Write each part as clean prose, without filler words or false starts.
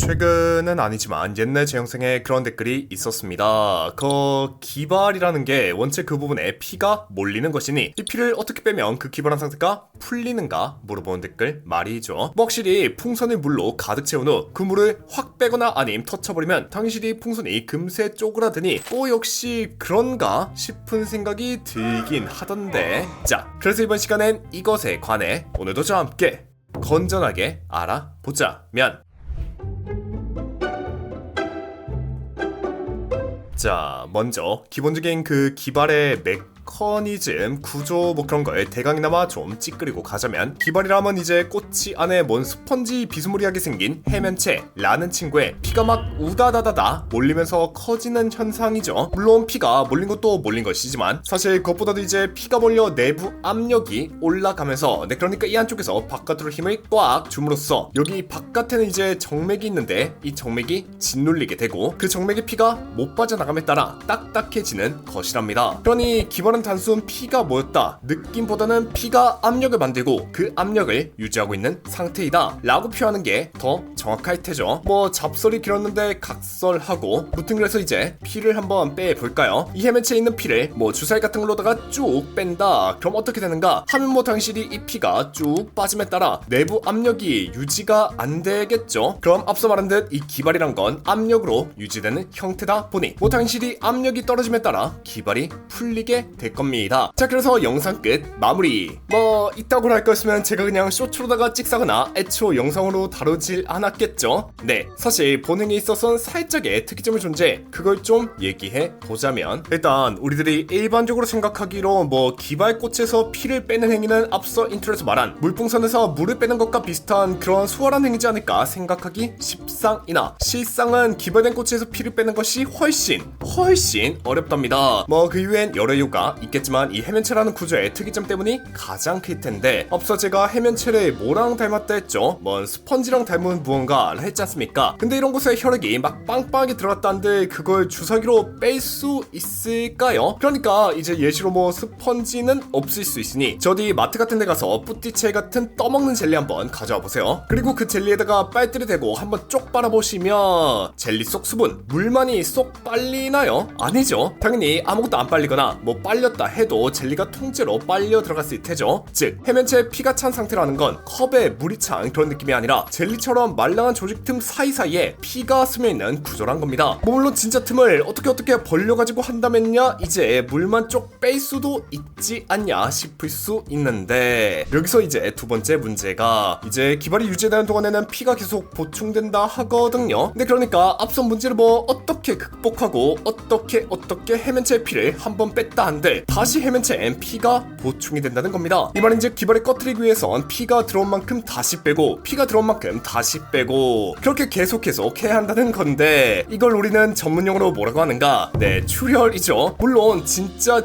최근은 아니지만 옛날 제 영상에 그런 댓글이 있었습니다. 기발이라는 게 원체 그 부분에 피가 몰리는 것이니 이 피를 어떻게 빼면 그 기발한 상태가 풀리는가 물어보는 댓글 말이죠. 확실히 풍선을 물로 가득 채운 후 그 물을 확 빼거나 아님 터쳐버리면 당연히 풍선이 금세 쪼그라드니 역시 그런가 싶은 생각이 들긴 하던데, 자, 그래서 이번 시간엔 이것에 관해 오늘도 저와 함께 건전하게 알아보자면, 자, 먼저 기본적인 그 기발의 메커니즘, 구조 그런 거에 대강이나마 좀 찌끄리고 가자면, 기발이라면 이제 꼬치 안에 뭔 스펀지 비스무리하게 생긴 해면체라는 친구의 피가 막 우다다다다 몰리면서 커지는 현상이죠. 물론 피가 몰린 것도 몰린 것이지만 사실 그것보다도 이제 피가 몰려 내부 압력이 올라가면서, 그러니까 이 안쪽에서 바깥으로 힘을 꽉 줌으로써 여기 바깥에는 이제 정맥이 있는데 이 정맥이 짓눌리게 되고 그 정맥의 피가 못 빠져나감에 따라 딱딱해지는 것이랍니다. 그러니 기발은 단순 피가 모였다 느낌보다는 피가 압력을 만들고 그 압력을 유지하고 있는 상태이다 라고 표현하는 게 더 정확할 테죠. 잡설이 길었는데 각설하고, 무튼 그래서 이제 피를 한번 빼볼까요? 이 해면체에 있는 피를 주사위 같은 걸로다가 쭉 뺀다. 그럼 어떻게 되는가 하면 당신이 이 피가 쭉 빠짐에 따라 내부 압력이 유지가 안 되겠죠. 그럼 앞서 말한 듯 이 기발이란 건 압력으로 유지되는 형태다 보니 당신이 압력이 떨어짐에 따라 기발이 풀리게 될 겁니다. 자, 그래서 영상 끝 마무리. 이따구로 할 거였으면 제가 그냥 쇼츠로다가 찍사거나 애초 영상으로 다루질 않았겠죠. 네, 사실 본행에 있어서는 살짝의 특이점이 존재, 그걸 좀 얘기해 보자면, 일단 우리들이 일반적으로 생각하기로 기발꽃에서 피를 빼는 행위는 앞서 인트로에서 말한 물풍선에서 물을 빼는 것과 비슷한 그런 수월한 행위지 않을까 생각하기 십상이나, 실상은 기발된 꽃에서 피를 빼는 것이 훨씬 어렵답니다. 그 이유엔 여러 이유가 있겠지만 이 해면체라는 구조의 특이점 때문이 가장 클 텐데, 앞서 제가 해면체를 뭐랑 닮았다 했죠? 스펀지랑 닮은 무언가를 했지 않습니까? 근데 이런 곳에 혈액이 막 빵빵하게 들어갔다는데 그걸 주사기로 뺄 수 있을까요? 그러니까 이제 예시로 스펀지는 없을 수 있으니 저디 마트 같은 데 가서 뿌띠채 같은 떠먹는 젤리 한번 가져와 보세요. 그리고 그 젤리에다가 빨대를 대고 한번 쪽 빨아보시면 젤리 속 수분, 물만이 쏙 빨리나요? 아니죠. 당연히 아무것도 안 빨리거나 빨렸다 해도 젤리가 통째로 빨려 들어갔을 테죠. 즉 해면체에 피가 찬 상태라는 건 컵에 물이 찬 그런 느낌이 아니라 젤리처럼 말랑한 조직 틈 사이사이에 피가 스며있는 구조란 겁니다. 물론 진짜 틈을 어떻게 벌려가지고 한다면야 이제 물만 쪽 뺄 수도 있지 않냐 싶을 수 있는데, 여기서 이제 두 번째 문제가, 이제 기발이 유지되는 동안에는 피가 계속 보충된다 하거든요. 근데 그러니까 앞선 문제를 어떻게 극복하고 어떻게 해면체의 피를 한번 뺐다 한들 다시 해면체엔 피가 보충이 된다는 겁니다. 이 말인즉 기발을 꺼트리기 위해선 피가 들어온 만큼 다시 빼고 피가 들어온 만큼 다시 빼고 그렇게 계속 해야 한다는 건데, 이걸 우리는 전문용어로 뭐라고 하는가? 네, 출혈이죠. 물론 진짜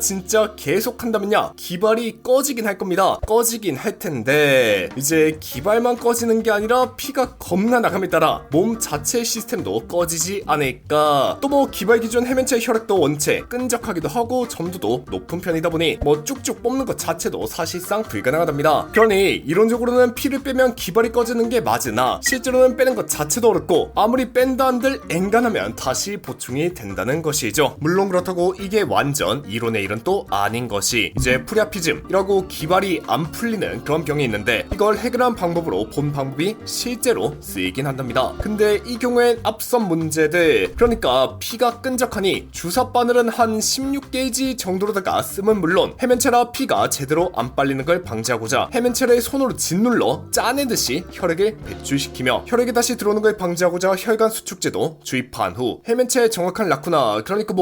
계속 한다면야 기발이 꺼지긴 할 겁니다. 꺼지긴 할 텐데, 이제 기발만 꺼지는 게 아니라 피가 겁나 나감에 따라 몸 자체의 시스템도 꺼지지 않을까. 또 기발 기준 해면체 혈액도 원체 끈적하기도 하고 점도도 높은 편이다 보니 쭉쭉 뽑는 것 자체도 사실상 불가능하답니다. 그러니 이론적으로는 피를 빼면 기발이 꺼지는 게 맞으나 실제로는 빼는 것 자체도 어렵고 아무리 뺀다 한들 엔간하면 다시 보충이 된다는 것이죠. 물론 그렇다고 이게 완전 이론의 일은 또 아닌 것이, 이제 프리아피즘이라고 기발이 안 풀리는 그런 병이 있는데 이걸 해결한 방법으로 본 방법이 실제로 쓰이긴 한답니다. 근데 이 경우엔 앞선 문제들, 그러니까 피가 끈적하니 주사 바늘은 한 16게이지 정도로다가 쓰면 물론 해면체라 피가 제대로 안 빨리는 걸 방지하고자 해면체를 손으로 짓눌러 짜내듯이 혈액을 배출시키며 혈액이 다시 들어오는 걸 방지하고자 혈관 수축제도 주입한 후 해면체의 정확한 라쿠나, 그러니까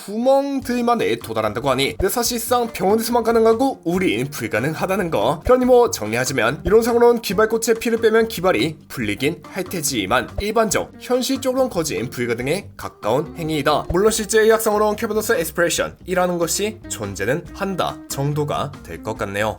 구멍들만에 도달한다고 하니, 근데 사실상 병원에서만 가능하고 우린 불가능하다는 거. 그러니 정리하자면 이론상으로는 기발꽃의 피를 빼면 기발이 풀리긴 할 테지만 일반적 현실적으로는 거진 불가능에 가까운 행위이다. 물론 실제 의학상으로는 캐버너스 에스피레이션이라는 것이 존재는 한다 정도가 될 것 같네요.